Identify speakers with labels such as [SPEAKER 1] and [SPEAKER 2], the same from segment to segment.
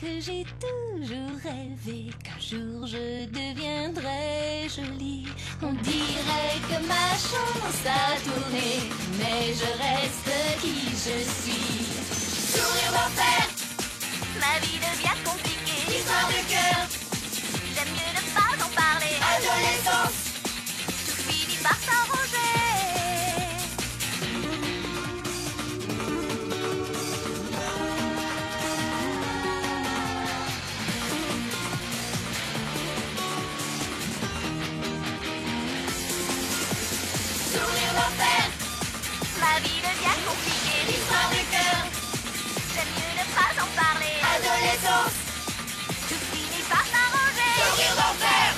[SPEAKER 1] que j'ai toujours rêvé qu'un jour je deviendrai jolie. On dirait que ma chance a tourné, mais je reste qui je suis. Sourire d'enfer,
[SPEAKER 2] Ma vie devient compliquée.
[SPEAKER 1] histoire de cœur,
[SPEAKER 2] J'aime mieux ne pas en parler.
[SPEAKER 1] adolescence.
[SPEAKER 2] Tout finit par s'arranger.
[SPEAKER 1] Sourire d'enfer,
[SPEAKER 2] Ma vie devient compliquée.
[SPEAKER 1] histoire de cœur,
[SPEAKER 2] J'aime mieux ne pas en parler.
[SPEAKER 1] adolescence.
[SPEAKER 2] Tout finit par s'arranger.
[SPEAKER 1] Sourire d'enfer.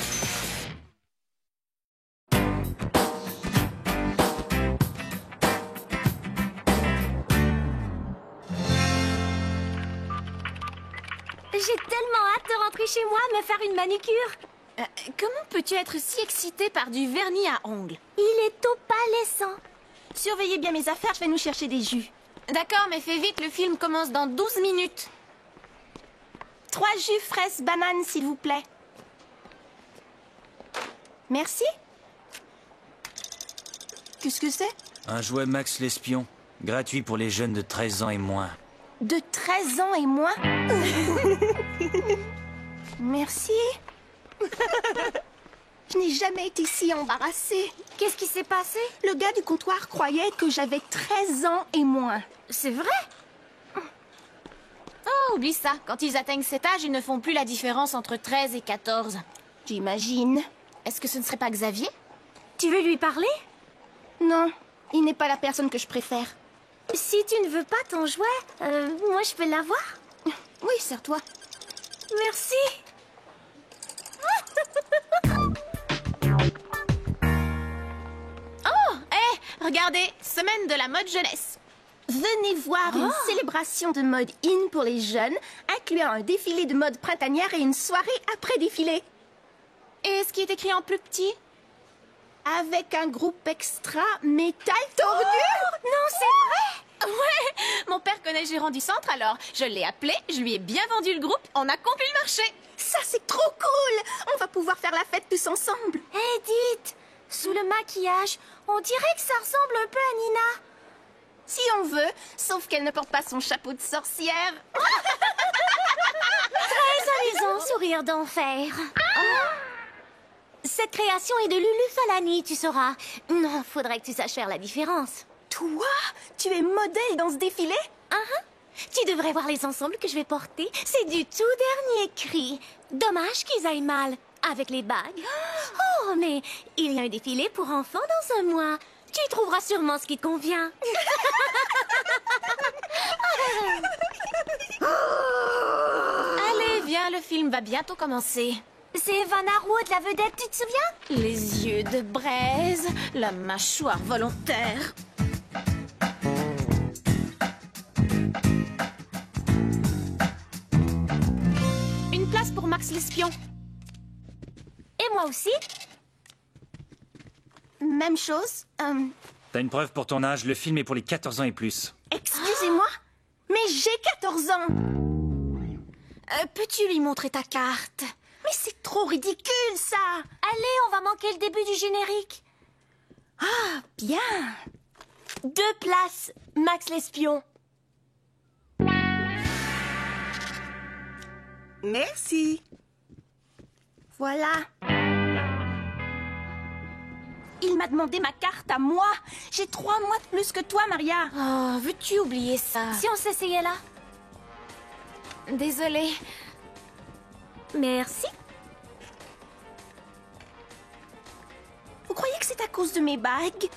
[SPEAKER 3] J'ai tellement hâte de rentrer chez moi, me faire une manicure.
[SPEAKER 4] Comment peux-tu être si excitée par du vernis à ongles?
[SPEAKER 3] Il est opalescent.
[SPEAKER 4] Surveillez bien mes affaires, je vais nous chercher des jus. D'accord, mais fais vite, le film commence dans 12 minutes. 3 jus fraises bananes, s'il vous plaît. Merci. Qu'est-ce que c'est?
[SPEAKER 5] Un jouet Max l'espion, gratuit pour les jeunes de 13 ans et moins.
[SPEAKER 4] De 13 ans et moins? Merci. Je n'ai jamais été si embarrassée.
[SPEAKER 3] Qu'est-ce qui s'est passé?
[SPEAKER 4] Le gars du comptoir croyait que j'avais 13 ans et moins.
[SPEAKER 3] C'est vrai?
[SPEAKER 4] Oh, oublie ça. Quand ils atteignent cet âge, ils ne font plus la différence entre 13 et 14. J'imagine. Est-ce que ce ne serait pas Xavier?
[SPEAKER 3] Tu veux lui parler?
[SPEAKER 4] Non, il n'est pas la personne que je préfère.
[SPEAKER 3] Si tu ne veux pas ton jouet, moi je peux l'avoir.
[SPEAKER 4] Oui, sers-toi.
[SPEAKER 3] Merci.
[SPEAKER 4] Oh, hé, regardez, semaine de la mode jeunesse. Venez voir une célébration de mode in pour les jeunes, incluant un défilé de mode printanière et une soirée après défilé. Et ce qui est écrit en plus petit? Avec un groupe extra métal tordu.
[SPEAKER 3] Non, c'est vrai.
[SPEAKER 4] Ouais, mon père connaît le gérant du centre, alors je l'ai appelé, je lui ai bien vendu le groupe, on a compris le marché. Ça, c'est trop cool. On va pouvoir faire la fête tous ensemble.
[SPEAKER 3] Edith, sous le maquillage, on dirait que ça ressemble un peu à Nina.
[SPEAKER 4] Si on veut, sauf qu'elle ne porte pas son chapeau de sorcière.
[SPEAKER 3] Très amusant, sourire d'enfer. Cette création est de Lulu Falani, tu sauras. Non, faudrait que tu saches faire la différence.
[SPEAKER 4] Toi, tu es modèle dans ce défilé?
[SPEAKER 3] Tu devrais voir les ensembles que je vais porter. C'est du tout dernier cri. Dommage qu'ils aillent mal avec les bagues. Oh, mais il y a un défilé pour enfants dans un mois. Tu y trouveras sûrement ce qui te convient.
[SPEAKER 4] Allez, viens, le film va bientôt commencer.
[SPEAKER 3] C'est Vanna Wood, la vedette, tu te souviens?
[SPEAKER 4] Les yeux de braise, la mâchoire volontaire. Une place pour Max l'espion.
[SPEAKER 3] Et moi aussi.
[SPEAKER 4] Même chose.
[SPEAKER 5] T'as une preuve pour ton âge, le film est pour les 14 ans et plus.
[SPEAKER 4] Excusez-moi, mais j'ai 14 ans. Peux-tu lui montrer ta carte? Mais c'est trop ridicule, ça.
[SPEAKER 3] Allez, on va manquer le début du générique.
[SPEAKER 4] Ah, bien.
[SPEAKER 3] 2 places, Max l'espion.
[SPEAKER 6] Merci.
[SPEAKER 4] Voilà. Il m'a demandé ma carte à moi. J'ai 3 mois de plus que toi, Maria. Oh, veux-tu oublier ça?
[SPEAKER 3] Si on s'essayait là.
[SPEAKER 4] Désolée.
[SPEAKER 3] Merci.
[SPEAKER 4] Vous croyez que c'est à cause de mes bagues?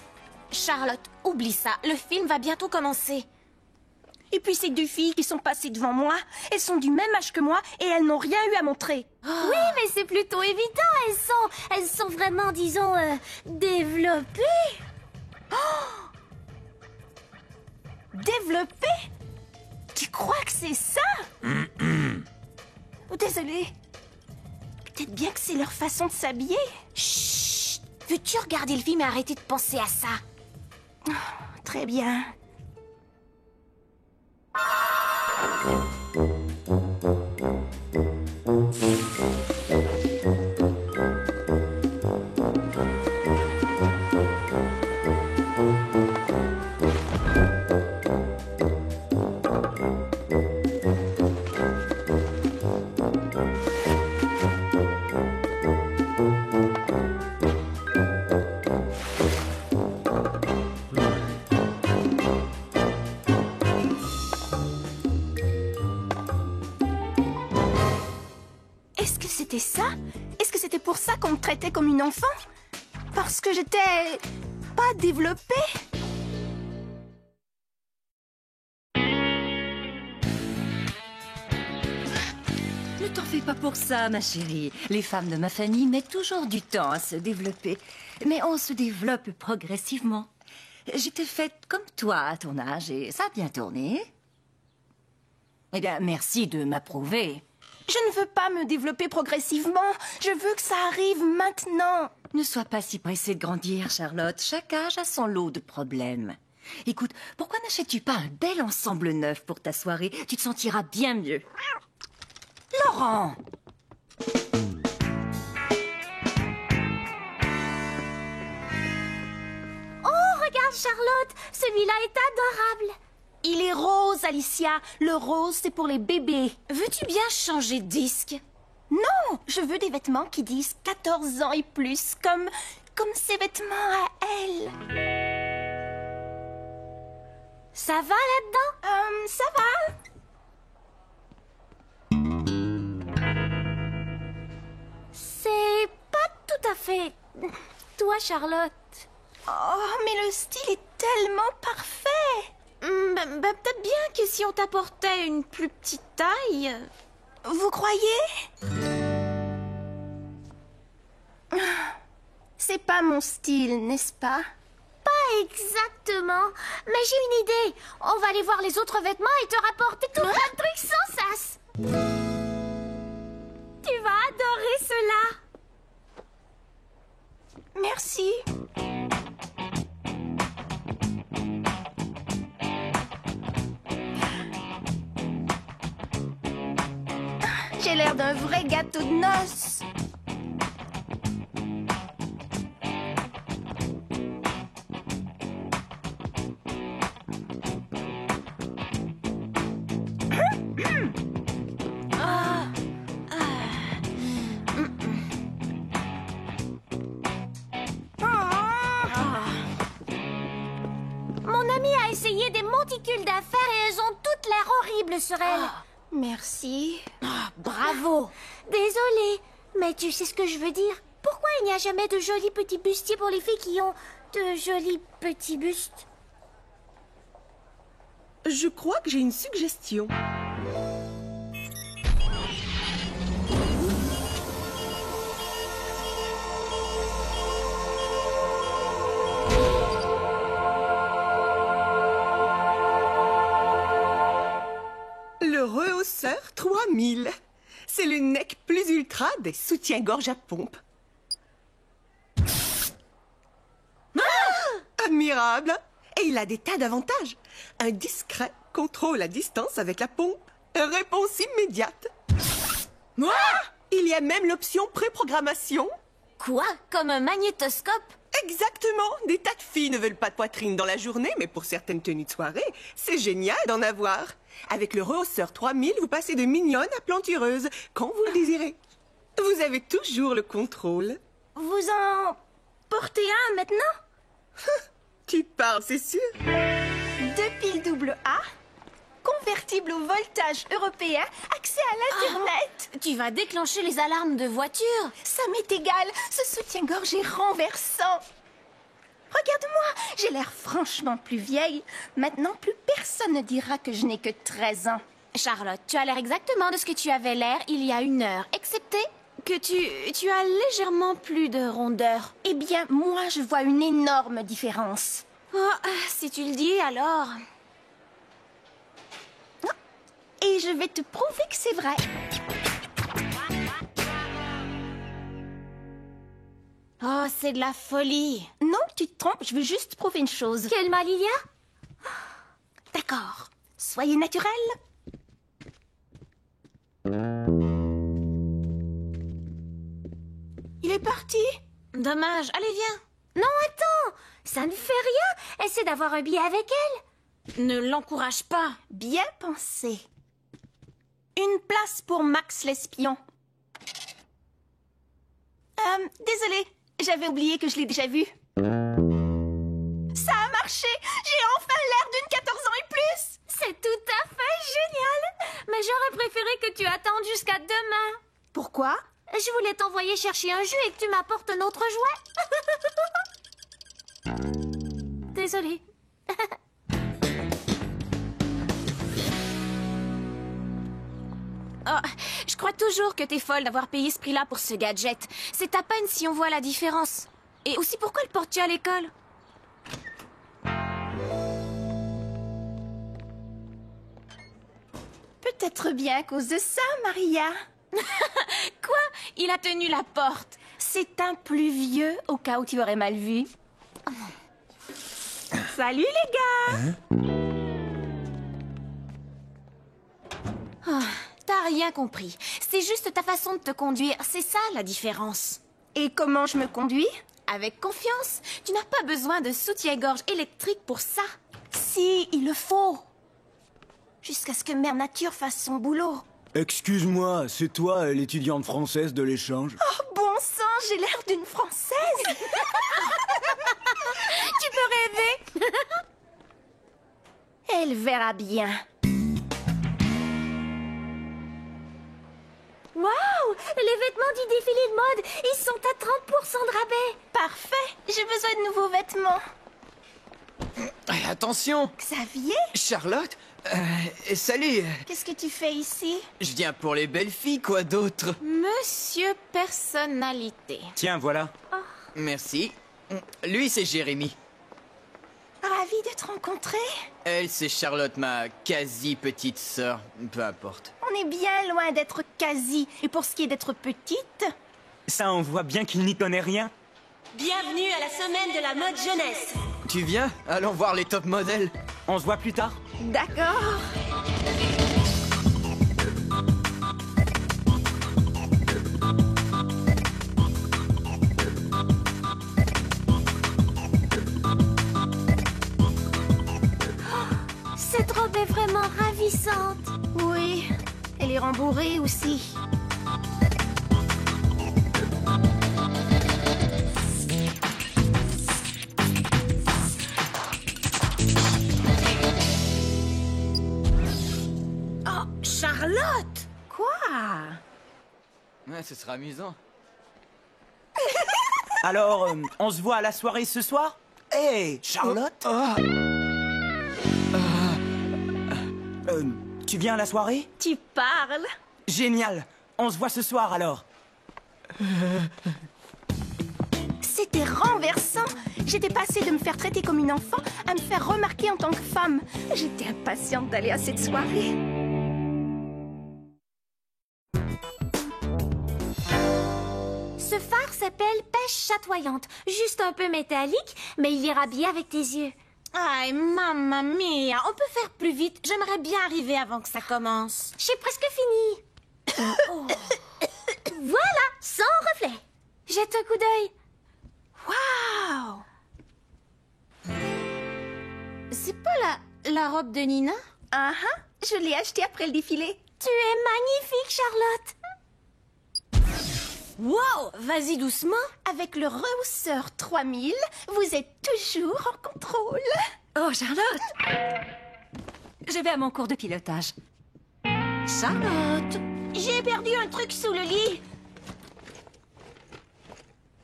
[SPEAKER 4] Charlotte, oublie ça. Le film va bientôt commencer. Et puis ces 2 filles qui sont passées devant moi, elles sont du même âge que moi et elles n'ont rien eu à montrer.
[SPEAKER 3] Oui, mais c'est plutôt évident. Elles sont vraiment, disons, développées.
[SPEAKER 4] Développées? Tu crois que c'est ça? Oh, désolée. Peut-être bien que c'est leur façon de s'habiller. Chut! Veux-tu regarder le film et arrêter de penser à ça? Très bien. qu'on me traitait comme une enfant? Parce que j'étais pas développée?
[SPEAKER 6] Ne t'en fais pas pour ça, ma chérie. Les femmes de ma famille mettent toujours du temps à se développer. Mais on se développe progressivement. J'étais faite comme toi à ton âge et ça a bien tourné. Eh bien, merci de m'approuver.
[SPEAKER 4] Je ne veux pas me développer progressivement. Je veux que ça arrive maintenant.
[SPEAKER 6] Ne sois pas si pressée de grandir, Charlotte. Chaque âge a son lot de problèmes. Écoute, pourquoi n'achètes-tu pas un bel ensemble neuf pour ta soirée? Tu te sentiras bien mieux. Laurent!
[SPEAKER 3] Oh, regarde, Charlotte, celui-là est adorable.
[SPEAKER 4] Il est rose, Alicia. Le rose, c'est pour les bébés.
[SPEAKER 3] Veux-tu bien changer de disque?
[SPEAKER 4] Non, je veux des vêtements qui disent 14 ans et plus, comme ses vêtements à elle.
[SPEAKER 3] Ça va là-dedans?
[SPEAKER 4] Ça va.
[SPEAKER 3] C'est pas tout à fait toi, Charlotte.
[SPEAKER 4] Oh, mais le style est tellement parfait.
[SPEAKER 3] Peut-être bien que si on t'apportait une plus petite taille...
[SPEAKER 4] Vous croyez? C'est pas mon style, n'est-ce pas?
[SPEAKER 3] Pas exactement. Mais j'ai une idée. On va aller voir les autres vêtements et te rapporter tout plein de trucs sans sas. Tu vas adorer cela.
[SPEAKER 4] Merci. J'ai l'air d'un vrai gâteau de noces.
[SPEAKER 3] Mon amie a essayé des monticules d'affaires et elles ont toutes l'air horribles sur elle.
[SPEAKER 4] Merci.
[SPEAKER 3] Bravo. Désolée, mais tu sais ce que je veux dire? Pourquoi il n'y a jamais de jolis petits bustiers pour les filles qui ont de jolis petits bustes?
[SPEAKER 7] Je crois que j'ai une suggestion. Le rehausseur 3000. C'est le neck plus ultra des soutiens-gorge à pompe. Admirable! Et il a des tas d'avantages. Un discret contrôle à distance avec la pompe. Réponse immédiate. Il y a même l'option pré-programmation.
[SPEAKER 3] Quoi? Comme un magnétoscope?
[SPEAKER 7] Exactement. Des tas de filles ne veulent pas de poitrine dans la journée, mais pour certaines tenues de soirée, c'est génial d'en avoir. Avec le rehausseur 3000, vous passez de mignonne à plantureuse, quand vous le désirez. Vous avez toujours le contrôle.
[SPEAKER 4] Vous en portez un maintenant?
[SPEAKER 7] Tu parles, c'est sûr.
[SPEAKER 4] 2 piles double A, convertible au voltage européen, accès à l'Internet.
[SPEAKER 3] Tu vas déclencher les alarmes de voiture.
[SPEAKER 4] Ça m'est égal, ce soutien-gorge est renversant. Regarde-moi, j'ai l'air franchement plus vieille. Maintenant, plus personne ne dira que je n'ai que 13 ans.
[SPEAKER 3] Charlotte, tu as l'air exactement de ce que tu avais l'air il y a 1 heure, excepté que tu as légèrement plus de rondeur.
[SPEAKER 4] Eh bien, moi, je vois une énorme différence.
[SPEAKER 3] Oh, si tu le dis, alors...
[SPEAKER 4] Et je vais te prouver que c'est vrai.
[SPEAKER 3] Oh, c'est de la folie.
[SPEAKER 4] Non, tu te trompes, je veux juste prouver une chose.
[SPEAKER 3] Quel mal il y a?
[SPEAKER 4] D'accord, soyez naturel. Il est parti.
[SPEAKER 3] Dommage, allez, viens. Non, attends, ça ne fait rien. Essaie d'avoir un billet avec elle. Ne l'encourage pas.
[SPEAKER 4] Bien pensé. Une place pour Max l'espion. Désolée, j'avais oublié que je l'ai déjà vu. Ça a marché. J'ai enfin l'air d'une 14 ans et plus.
[SPEAKER 3] C'est tout à fait génial. Mais j'aurais préféré que tu attendes jusqu'à demain.
[SPEAKER 4] Pourquoi?
[SPEAKER 3] Je voulais t'envoyer chercher un jus et que tu m'apportes un autre jouet. Désolée.
[SPEAKER 4] Oh, je crois toujours que t'es folle d'avoir payé ce prix-là pour ce gadget. C'est à peine si on voit la différence. Et aussi, pourquoi le portes-tu à l'école? Peut-être bien à cause de ça, Maria. Quoi? Il a tenu la porte. C'est un plus vieux, au cas où tu aurais mal vu. Salut, les gars! Oh, t'as rien compris. C'est juste ta façon de te conduire. C'est ça, la différence. Et comment je me conduis? Avec confiance. Tu n'as pas besoin de soutien-gorge électrique pour ça. Si, il le faut. Jusqu'à ce que Mère Nature fasse son boulot.
[SPEAKER 8] Excuse-moi, c'est toi l'étudiante française de l'échange?
[SPEAKER 4] Oh, bon sang, j'ai l'air d'une Française. Tu peux rêver. Elle verra bien.
[SPEAKER 3] Waouh! Les vêtements du défilé de mode, ils sont à 30% de rabais.
[SPEAKER 4] Parfait, j'ai besoin de nouveaux vêtements.
[SPEAKER 9] Attention,
[SPEAKER 4] Xavier,
[SPEAKER 9] Charlotte. Salut.
[SPEAKER 4] qu'est-ce que tu fais ici?
[SPEAKER 9] Je viens pour les belles filles, quoi d'autre?
[SPEAKER 4] Monsieur Personnalité.
[SPEAKER 5] Tiens, voilà.
[SPEAKER 9] Merci. Lui, c'est Jérémy.
[SPEAKER 4] Ravie de te rencontrer.
[SPEAKER 9] Elle, c'est Charlotte, ma quasi-petite sœur. Peu importe.
[SPEAKER 4] On est bien loin d'être quasi. Et pour ce qui est d'être petite...
[SPEAKER 5] Ça, on voit bien qu'il n'y connaît rien.
[SPEAKER 10] Bienvenue à la semaine de la mode jeunesse.
[SPEAKER 9] Tu viens? Allons voir les top modèles.
[SPEAKER 5] On se voit plus tard.
[SPEAKER 4] D'accord.
[SPEAKER 3] Cette robe est vraiment ravissante.
[SPEAKER 4] Oui, elle est rembourrée aussi. Oh, Charlotte! Quoi?
[SPEAKER 9] Ouais, ce sera amusant.
[SPEAKER 5] Alors, on se voit à la soirée ce soir? Hé, Charlotte? Tu viens à la soirée?
[SPEAKER 4] Tu parles?
[SPEAKER 5] Génial. On se voit ce soir alors.
[SPEAKER 4] C'était renversant. J'étais passée de me faire traiter comme une enfant à me faire remarquer en tant que femme. J'étais impatiente d'aller à cette soirée.
[SPEAKER 3] Ce phare s'appelle Pêche chatoyante. Juste un peu métallique, mais il ira bien avec tes yeux.
[SPEAKER 4] Aïe, mamma mia, on peut faire plus vite. J'aimerais bien arriver avant que ça commence.
[SPEAKER 3] J'ai presque fini. Voilà, sans reflet. Jette un coup d'œil.
[SPEAKER 4] Waouh! C'est pas la robe de Nina? Ah ah, je l'ai achetée après le défilé.
[SPEAKER 3] Tu es magnifique, Charlotte.
[SPEAKER 4] Wow, vas-y doucement. Avec le rehausseur 3000, vous êtes toujours en contrôle.
[SPEAKER 6] Oh, Charlotte! Je vais à mon cours de pilotage. Charlotte!
[SPEAKER 4] J'ai perdu un truc sous le lit.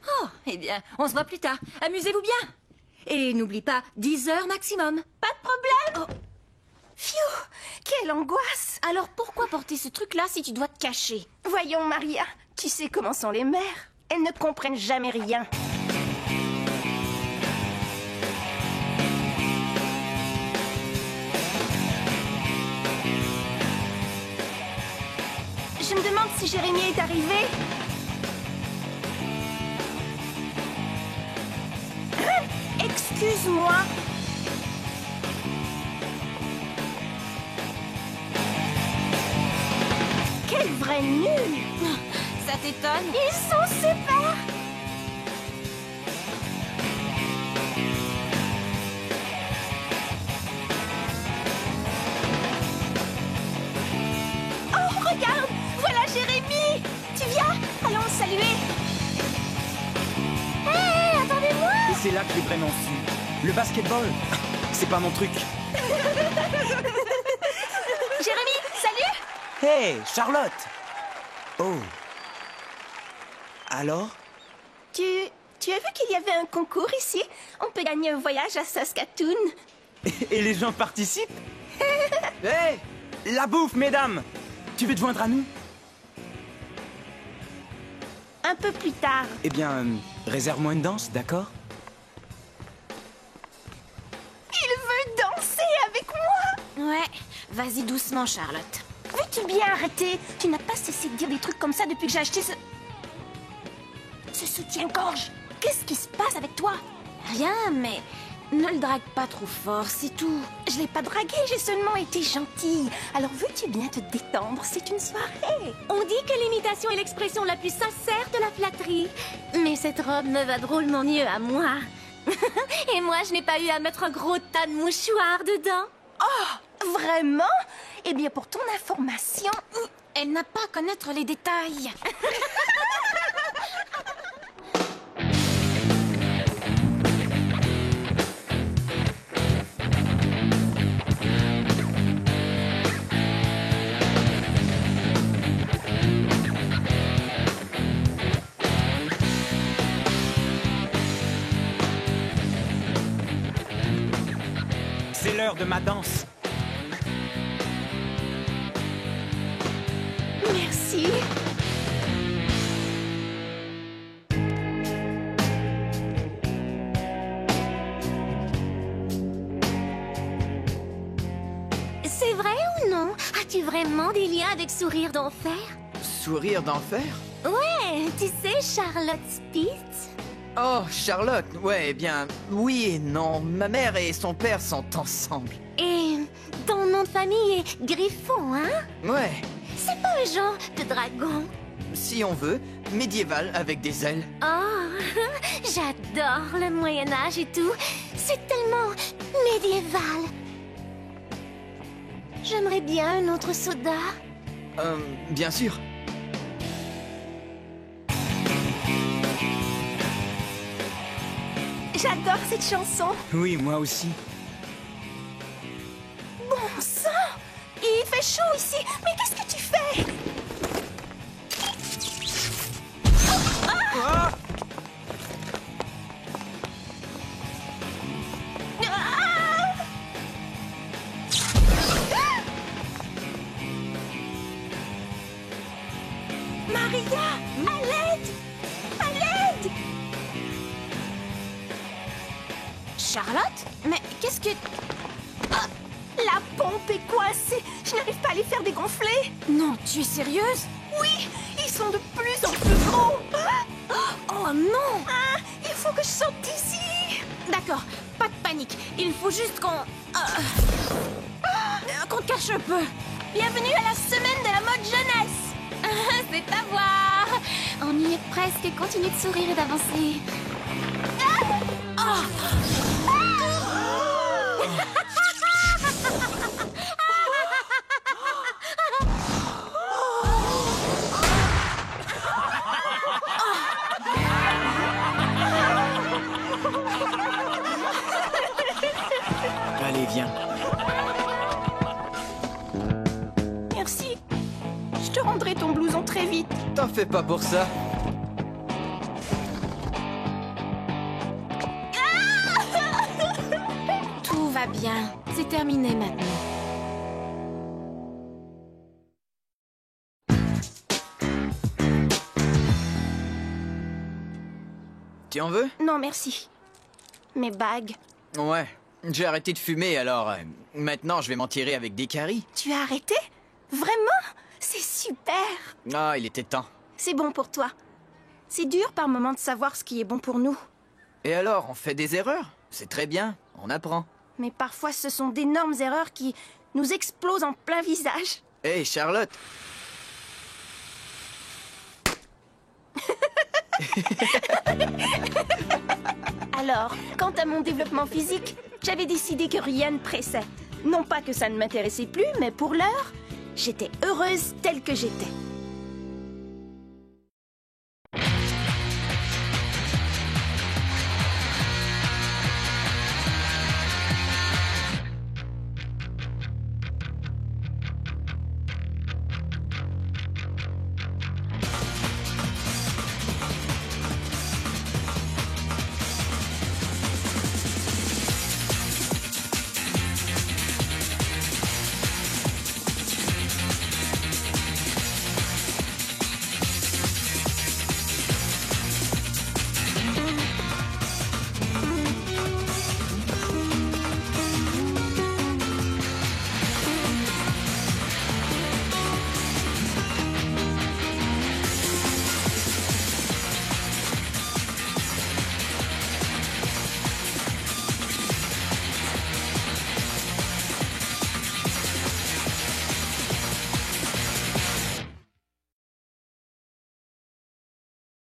[SPEAKER 6] Oh, eh bien, on se voit plus tard. Amusez-vous bien. Et n'oublie pas, 10 heures maximum.
[SPEAKER 4] Pas de problème. Oh. Phew, quelle angoisse. Alors pourquoi porter ce truc-là si tu dois te cacher? Voyons, Maria, tu sais comment sont les mères. Elles ne comprennent jamais rien. Je me demande si Jérémy est arrivé. Excuse-moi. Quel vrai nul. Ça t'étonne? Ils sont super. Oh, regarde. Voilà Jérémy. Tu viens? Allons le saluer.
[SPEAKER 3] Hé, attendez-moi.
[SPEAKER 5] C'est là que j'ai vraiment su. Le basketball, c'est pas mon truc.
[SPEAKER 4] Jérémy, salut.
[SPEAKER 5] Hé, Charlotte! Oh,
[SPEAKER 9] Alors?
[SPEAKER 4] Tu as vu qu'il y avait un concours ici? On peut gagner un voyage à Saskatoon.
[SPEAKER 9] Et les gens participent? Hé! La bouffe, mesdames! Tu veux te joindre à nous?
[SPEAKER 4] Un peu plus tard.
[SPEAKER 9] Eh bien, réserve-moi une danse, d'accord?
[SPEAKER 4] Il veut danser avec moi!
[SPEAKER 3] Ouais, vas-y doucement, Charlotte.
[SPEAKER 4] Veux-tu bien arrêter? Tu n'as pas cessé de dire des trucs comme ça depuis que j'ai acheté ce soutien-gorge. Qu'est-ce qui se passe avec toi?
[SPEAKER 3] Rien, mais ne le drague pas trop fort, c'est tout.
[SPEAKER 4] Je l'ai pas dragué, j'ai seulement été gentille. Alors veux-tu bien te détendre? C'est une soirée.
[SPEAKER 3] On dit que l'imitation est l'expression la plus sincère de la flatterie. Mais cette robe me va drôlement mieux à moi. Et moi, je n'ai pas eu à mettre un gros tas de mouchoirs dedans.
[SPEAKER 4] Oh, vraiment? Eh bien, pour ton information...
[SPEAKER 3] Elle n'a pas à connaître les détails.
[SPEAKER 9] C'est l'heure de ma danse.
[SPEAKER 4] Merci.
[SPEAKER 3] C'est vrai ou non? As-tu vraiment des liens avec Sourire d'Enfer?
[SPEAKER 9] Sourire d'enfer?
[SPEAKER 3] Ouais, tu sais, Charlotte Spitz.
[SPEAKER 9] Oh, Charlotte, ouais, eh bien, oui et non. Ma mère et son père sont ensemble.
[SPEAKER 3] Et ton nom de famille est Griffon, hein?
[SPEAKER 9] Ouais,
[SPEAKER 3] C'est pas un genre de dragon.
[SPEAKER 9] si on veut, médiéval avec des ailes.
[SPEAKER 3] Oh, j'adore le Moyen-Âge et tout. C'est tellement médiéval. J'aimerais bien un autre soda.
[SPEAKER 9] Bien sûr.
[SPEAKER 4] J'adore cette chanson.
[SPEAKER 9] Oui, moi aussi.
[SPEAKER 4] Bon sang! Il fait chaud ici. Mais qu'est-ce que tu fais?
[SPEAKER 9] Ah!
[SPEAKER 4] Maria! À l'aide! À l'aide!
[SPEAKER 3] Charlotte? Mais qu'est-ce que...
[SPEAKER 4] Ah, la pompe est coincée. Je n'arrive pas à les faire dégonfler.
[SPEAKER 3] Non, tu es sérieuse?
[SPEAKER 4] Oui, ils sont de plus en plus gros.
[SPEAKER 3] Oh non!
[SPEAKER 4] Ah, il faut que je sorte d'ici.
[SPEAKER 3] D'accord, pas de panique. Il faut juste qu'on te cache un peu.
[SPEAKER 4] Bienvenue à la semaine de la mode jeunesse.
[SPEAKER 3] C'est à voir. On y est presque. Continue de sourire et d'avancer.
[SPEAKER 9] Allez, viens.
[SPEAKER 4] Merci. Je te rendrai ton blouson très vite.
[SPEAKER 9] T'en fais pas pour ça.
[SPEAKER 3] Tout va bien. C'est terminé maintenant.
[SPEAKER 9] Tu en veux?
[SPEAKER 4] Non, merci. Mes bagues.
[SPEAKER 9] Ouais. J'ai arrêté de fumer, alors maintenant je vais m'en tirer avec des caries.
[SPEAKER 4] Tu as arrêté? Vraiment? C'est super.
[SPEAKER 9] Ah, il était temps.
[SPEAKER 4] C'est bon pour toi. C'est dur par moment de savoir ce qui est bon pour nous.
[SPEAKER 9] Et alors, on fait des erreurs? C'est très bien, on apprend.
[SPEAKER 4] Mais parfois, ce sont d'énormes erreurs qui nous explosent en plein visage.
[SPEAKER 9] Hé, Charlotte!
[SPEAKER 4] Alors, quant à mon développement physique, j'avais décidé que rien ne pressait. Non pas que ça ne m'intéressait plus, mais pour l'heure, j'étais heureuse telle que j'étais.